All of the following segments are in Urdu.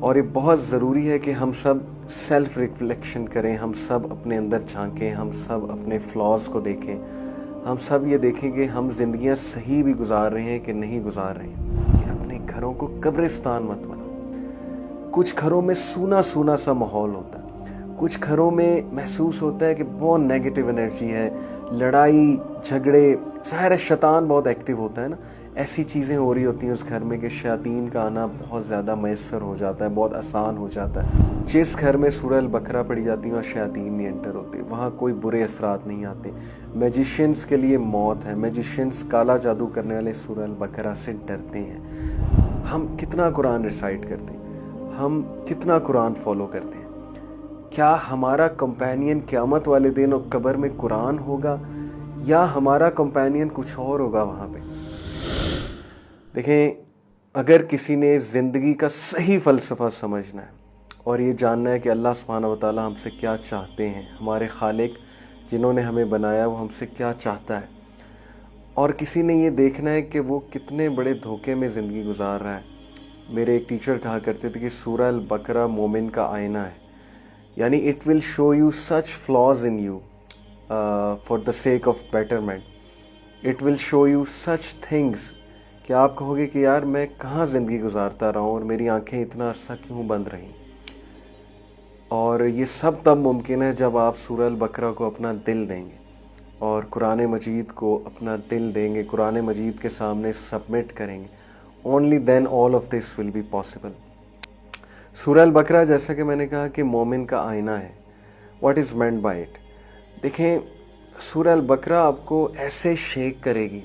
اور یہ بہت ضروری ہے کہ ہم سب سیلف ریفلیکشن کریں، ہم سب اپنے اندر جھانکیں، ہم سب اپنے فلاز کو دیکھیں، ہم سب یہ دیکھیں کہ ہم زندگیاں صحیح بھی گزار رہے ہیں کہ نہیں گزار رہے ہیں، کہ اپنے گھروں کو قبرستان مت بناؤ۔ کچھ گھروں میں سونا سونا سا ماحول ہوتا ہے، کچھ گھروں میں محسوس ہوتا ہے کہ بہت نیگیٹو انرجی ہے، لڑائی جھگڑے، ظاہر ہے شیطان بہت ایکٹیو ہوتا ہے نا، ایسی چیزیں ہو رہی ہوتی ہیں اس گھر میں کہ شیاطین کا آنا بہت زیادہ میسر ہو جاتا ہے، بہت آسان ہو جاتا ہے۔ جس گھر میں سورہ البقرہ پڑھی جاتی ہے وہاں شیاطین نہیں انٹر ہوتے، وہاں کوئی برے اثرات نہیں آتے۔ میجیشینز کے لیے موت ہے، میجیشینز کالا جادو کرنے والے سورہ البقرہ سے ڈرتے ہیں۔ ہم کتنا قرآن ریسائٹ کرتے ہیں، ہم کتنا قرآن فالو کرتے ہیں؟ کیا ہمارا کمپینین قیامت والے دن اور قبر میں قرآن ہوگا یا ہمارا کمپینین کچھ اور ہوگا وہاں پہ؟ دیکھیں، اگر کسی نے زندگی کا صحیح فلسفہ سمجھنا ہے اور یہ جاننا ہے کہ اللہ سبحانہ و تعالیٰ ہم سے کیا چاہتے ہیں، ہمارے خالق جنہوں نے ہمیں بنایا وہ ہم سے کیا چاہتا ہے، اور کسی نے یہ دیکھنا ہے کہ وہ کتنے بڑے دھوکے میں زندگی گزار رہا ہے۔ میرے ایک ٹیچر کہا کرتے تھے کہ سورہ البقرہ مومن کا آئینہ ہے، یعنی it will show you such flaws in you for the sake of betterment, it will show you such things کہ آپ کہو گے کہ یار میں کہاں زندگی گزارتا رہا ہوں اور میری آنکھیں اتنا عرصہ کیوں بند رہیں۔ اور یہ سب تب ممکن ہے جب آپ سورہ البقرہ کو اپنا دل دیں گے اور قرآن مجید کو اپنا دل دیں گے، قرآن مجید کے سامنے سبمٹ کریں گے، only then all of this will be possible. Surah Al-Baqarah جیسا کہ میں نے کہا کہ مومن کا آئینہ ہے۔ What is meant by it? دیکھیں، سورہ البقرہ آپ کو ایسے شیک کرے گی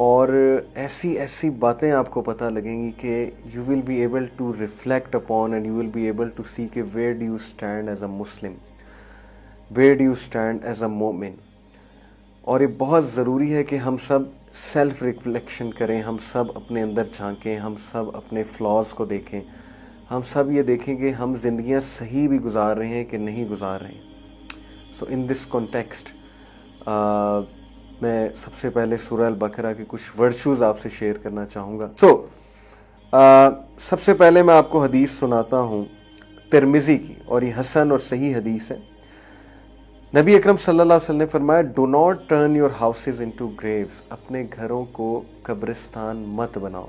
اور ایسی باتیں آپ کو پتہ لگیں گی کہ you will be able to reflect upon and you will be able to see کہ where do you stand as a Muslim, where do you stand as a مومن۔ اور یہ بہت ضروری ہے کہ ہم سب سیلف ریفلیکشن کریں، ہم سب اپنے اندر جھانکیں، ہم سب اپنے فلاز کو دیکھیں، ہم سب یہ دیکھیں کہ ہم زندگیاں صحیح بھی گزار رہے ہیں کہ نہیں گزار رہے ہیں۔ سو ان دس کانٹیکسٹ میں سب سے پہلے سورہ البقرہ کے کچھ ورچوز آپ سے شیئر کرنا چاہوں گا۔ سب سے پہلے میں آپ کو حدیث سناتا ہوں ترمذی کی، اور یہ حسن اور صحیح حدیث ہے۔ نبی اکرم صلی اللہ علیہ وسلم نے فرمایا، do not turn your houses into graves, اپنے گھروں کو قبرستان مت بناؤ۔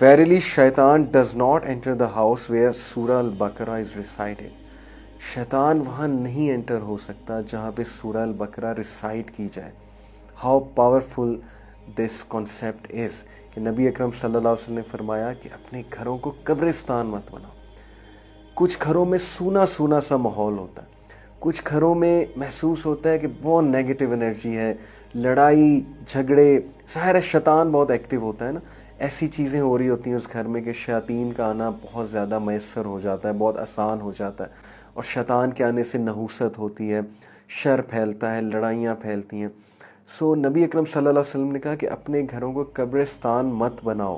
Verily Shaitan does not enter the house where Surah Al-Baqarah is recited, شیطان وہاں نہیں انٹر ہو سکتا جہاں پہ سورہ البقرہ ریسائٹ کی جائے۔ How powerful this concept is کہ نبی اکرم صلی اللہ علیہ وسلم نے فرمایا کہ اپنے گھروں کو قبرستان مت بناؤ۔ کچھ گھروں میں سونا سونا سا ماحول ہوتا ہے، کچھ گھروں میں محسوس ہوتا ہے کہ بہت نیگیٹو انرجی ہے، لڑائی جھگڑے، ظاہر ہے شیطان بہت ایکٹیو ہوتا ہے نا، ایسی چیزیں ہو رہی ہوتی ہیں اس گھر میں کہ شیاطین کا آنا بہت زیادہ میسر ہو جاتا ہے، بہت آسان ہو جاتا ہے، اور شیطان کے آنے سے نحوست ہوتی ہے، شر پھیلتا ہے، لڑائیاں پھیلتی ہیں۔ سو نبی اکرم صلی اللہ علیہ وسلم نے کہا کہ اپنے گھروں کو قبرستان مت بناؤ،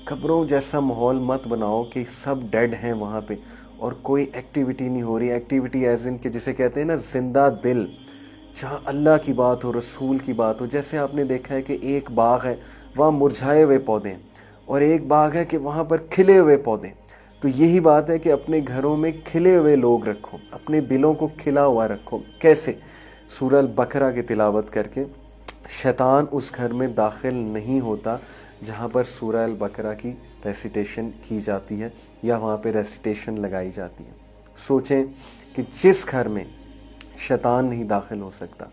قبروں جیسا ماحول مت بناؤ کہ سب ڈیڈ ہیں وہاں پہ اور کوئی ایکٹیویٹی نہیں ہو رہی۔ ایکٹیویٹی ایز ان کہ جسے کہتے ہیں نا زندہ دل، جہاں اللہ کی بات ہو، رسول کی بات ہو۔ جیسے آپ نے دیکھا ہے کہ ایک باغ ہے، وہاں مرجھائے ہوئے پودے ہیں، اور ایک باغ ہے کہ وہاں پر کھلے ہوئے پودے۔ تو یہی بات ہے کہ اپنے گھروں میں کھلے ہوئے لوگ رکھو، اپنے دلوں کو کھلا ہوا رکھو۔ کیسے؟ سورہ البقرہ کی تلاوت کر کے۔ شیطان اس گھر میں داخل نہیں ہوتا جہاں پر سورہ البقرہ کی ریسیٹیشن کی جاتی ہے یا وہاں پہ ریسیٹیشن لگائی جاتی ہے۔ سوچیں کہ جس گھر میں شیطان نہیں داخل ہو سکتا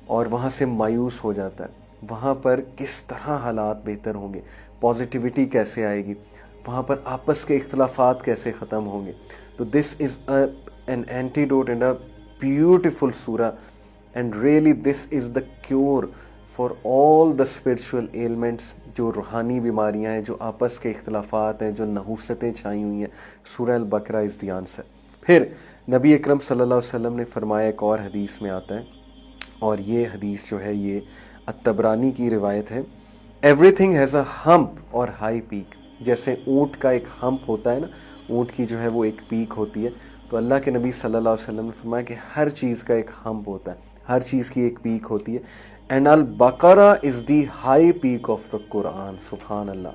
اور وہاں سے مایوس ہو جاتا ہے، وہاں پر کس طرح حالات بہتر ہوں گے، پازیٹیوٹی کیسے آئے گی، وہاں پر آپس کے اختلافات کیسے ختم ہوں گے۔ تو this is an antidote and a beautiful سورہ، and really this is the cure for all the spiritual elements, جو روحانی بیماریاں ہیں، جو آپس کے اختلافات ہیں، جو نحوستیں چھائی ہوئی ہیں۔ سورہ البقرہ از دی آنسر۔ پھر نبی اکرم صلی اللہ علیہ وسلم نے فرمایا، ایک اور حدیث میں آتا ہے، اور یہ حدیث جو ہے یہ الطبرانی کی روایت ہے، ایوری تھنگ ہیز اے ہمپ اور ہائی پیک۔ جیسے اونٹ کا ایک ہمپ ہوتا ہے نا، اونٹ کی جو ہے وہ ایک پیک ہوتی ہے، تو اللہ کے نبی صلی اللہ علیہ وسلم نے فرمایا کہ ہر چیز کا ایک ہمپ ہوتا ہے، ہر چیز کی ایک پیک ہوتی ہے۔ And Al-Baqarah is the high peak of the Quran. سبحان اللہ،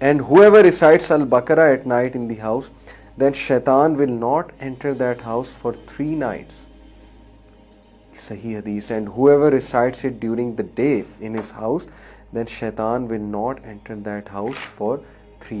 And whoever recites al-Baqarah at night in the house, then shaitan will not enter that house for 3 nights. Sahih hadith. And whoever recites it during the day in his house, then shaitan will not enter that house for 3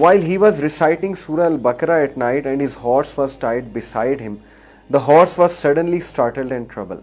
While he was reciting Surah Al-Baqarah at night and his horse was tied beside him, the horse was suddenly startled and troubled.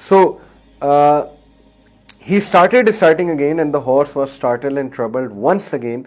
So he started reciting again and the horse was startled and troubled once again.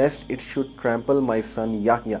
lest it should trample my son Yahya.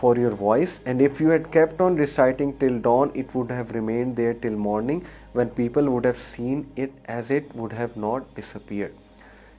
for your voice, and if you had kept on reciting till dawn, it would have remained there till morning, when people would have seen it as it would have not disappeared.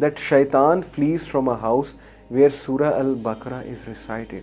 that shaitan flees from a house where Surah Al-Baqarah is recited.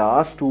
last 2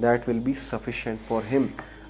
that will be sufficient for him.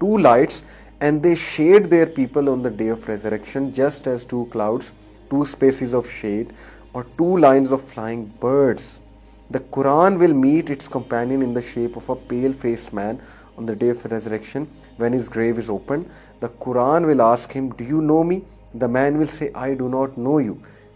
2 lights and they shade their people on the day of resurrection, just as 2 clouds, 2 spaces of shade, or 2 lines of flying birds. The Quran will meet its companion in the shape of a pale-faced man on the day of resurrection when his grave is opened. The Quran will ask him, do you know me? The man will say, I do not know you.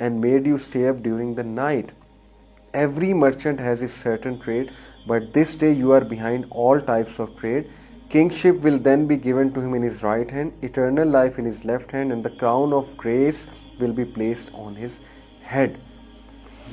and made you stay up during the night. Every merchant has his certain trade, but this day you are behind all types of trade. Kingship will then be given to him in his right hand, eternal life in his left hand, and the crown of grace will be placed on his head.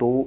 2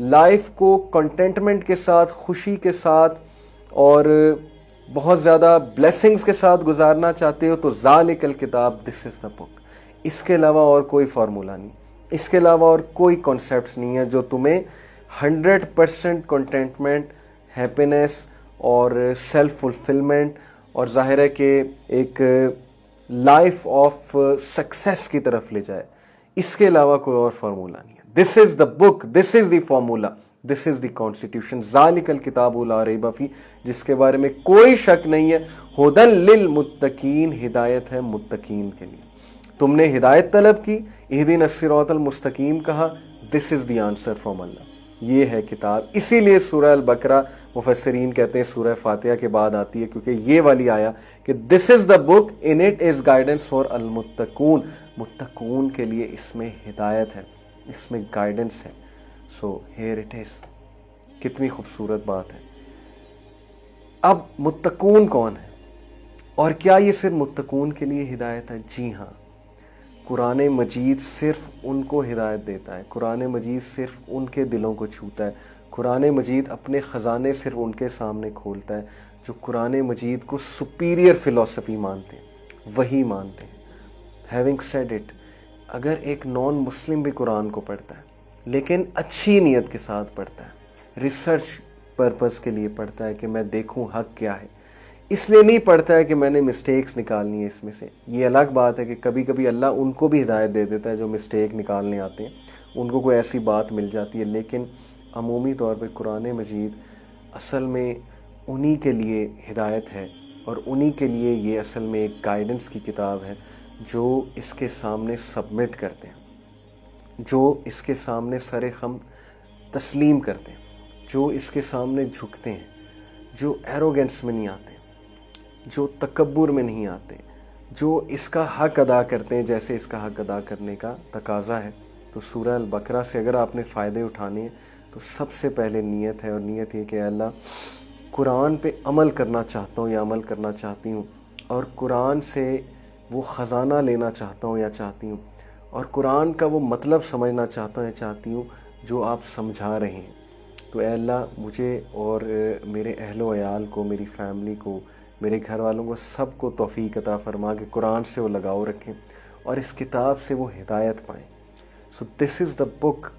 life کو کنٹینٹمنٹ کے ساتھ، خوشی کے ساتھ اور بہت زیادہ بلیسنگز کے ساتھ گزارنا چاہتے ہو تو ذالک الکتاب، دس از دا بک. اس کے علاوہ اور کوئی فارمولہ نہیں، اس کے علاوہ اور کوئی کانسیپٹس نہیں ہے جو تمہیں 100% کنٹینٹمنٹ، ہیپینس اور سیلف فلفلمنٹ اور ظاہر ہے کہ ایک لائف آف سکسیس کی طرف لے جائے. اس کے علاوہ کوئی اور فارمولہ نہیں ہے. دس is the book, this is the formula, this is the constitution, ذالک الکتاب لا ریب فیہ، جس کے بارے میں کوئی شک نہیں ہے. ھدی للمتقین، ہدایت ہے متقین کے لیے. تم نے ہدایت طلب کی، اہدنا الصراط المستقیم کہا، دس از دی آنسر فرام اللہ. یہ ہے کتاب. اسی لیے سورہ البقرہ مفسرین کہتے ہیں سورہ فاتحہ کے بعد آتی ہے، کیونکہ یہ والی آیا کہ this is the book in it is guidance for المتقون. متقون کے لیے اس میں ہدایت ہے، اس میں گائیڈنس ہے. So here it is. کتنی خوبصورت بات ہے. اب متقون کون ہے اور کیا یہ صرف متقون کے لیے ہدایت ہے؟ جی ہاں، قرآن مجید صرف ان کو ہدایت دیتا ہے. قرآن مجید صرف ان کے دلوں کو چھوتا ہے. قرآن مجید اپنے خزانے صرف ان کے سامنے کھولتا ہے جو قرآن مجید کو سپیریئر فلسفی مانتے ہیں، وہی مانتے ہیں. ہیونگ سیڈ اٹ، اگر ایک نان مسلم بھی قرآن کو پڑھتا ہے لیکن اچھی نیت کے ساتھ پڑھتا ہے، ریسرچ پرپس کے لیے پڑھتا ہے کہ میں دیکھوں حق کیا ہے، اس لیے نہیں پڑھتا ہے کہ میں نے مسٹیکس نکالنی ہے اس میں سے. یہ الگ بات ہے کہ کبھی کبھی اللہ ان کو بھی ہدایت دے دیتا ہے جو مسٹیک نکالنے آتے ہیں، ان کو کوئی ایسی بات مل جاتی ہے. لیکن عمومی طور پہ قرآن مجید اصل میں انہی کے لیے ہدایت ہے اور انہی کے لیے یہ اصل میں ایک گائیڈنس کی کتاب ہے جو اس کے سامنے سبمٹ کرتے ہیں، جو اس کے سامنے سر خم تسلیم کرتے ہیں، جو اس کے سامنے جھکتے ہیں، جو ایروگنس میں نہیں آتے، جو تکبر میں نہیں آتے، جو اس کا حق ادا کرتے ہیں جیسے اس کا حق ادا کرنے کا تقاضا ہے. تو سورہ البقرہ سے اگر آپ نے فائدے اٹھانے ہیں تو سب سے پہلے نیت ہے، اور نیت یہ کہ اللہ قرآن پہ عمل کرنا چاہتا ہوں یا عمل کرنا چاہتی ہوں، اور قرآن سے وہ خزانہ لینا چاہتا ہوں یا چاہتی ہوں، اور قرآن کا وہ مطلب سمجھنا چاہتا ہوں یا چاہتی ہوں جو آپ سمجھا رہے ہیں. تو اے اللہ مجھے اور میرے اہل و عیال کو، میری فیملی کو، میرے گھر والوں کو، سب کو توفیق عطا فرما کہ قرآن سے وہ لگاؤ رکھیں اور اس کتاب سے وہ ہدایت پائیں. سو دس از دا بک